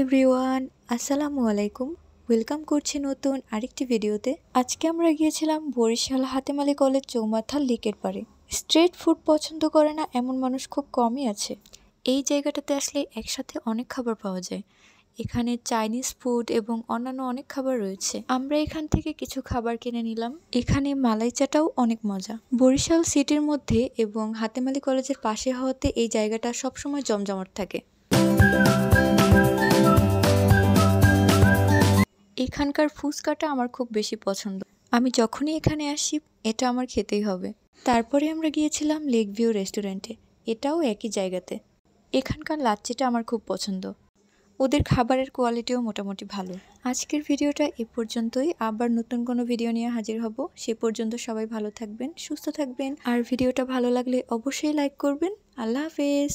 Everyone, আসসালামু আলাইকুম। Welcome করছি নতুন আরেকটি ভিডিওতে। আজকে আমরা গিয়েছিলাম বরিশাল হাতেম আলী কলেজ চৌমাথা লেকের পাড়ে। স্ট্রিট ফুড পছন্দ করে না এমন মানুষ খুব কমই আছে। এই জায়গাটাতে আসলে একসাথে অনেক খাবার পাওয়া যায়। এখানে চাইনিজ ফুড এবং অন্যান্য অনেক খাবার রয়েছে। আমরা এখান থেকে কিছু খাবার কিনে নিলাম। এখানে মালাই চাটাও অনেক মজা। বরিশাল সিটির মধ্যে এবং হাতেম আলী কলেজের পাশে হওয়াতে এই জায়গাটা সবসময় জমজমাট থাকে। এখানকার ফুচকাটা আমার খুব বেশি পছন্দ। আমি যখনই এখানে আসি এটা আমার খেতেই হবে। তারপরে আমরা গিয়েছিলাম লেক ভিউ রেস্টুরেন্টে, এটাও একই জায়গাতে। এখানকার লাচ্ছিটা আমার খুব পছন্দ। ওদের খাবারের কোয়ালিটিও মোটামুটি ভালো। আজকের ভিডিওটা এ পর্যন্তই। আবার নতুন কোনো ভিডিও নিয়ে হাজির হব। সে পর্যন্ত সবাই ভালো থাকবেন, সুস্থ থাকবেন। আর ভিডিওটা ভালো লাগলে অবশ্যই লাইক করবেন। আল্লাহ হাফেজ।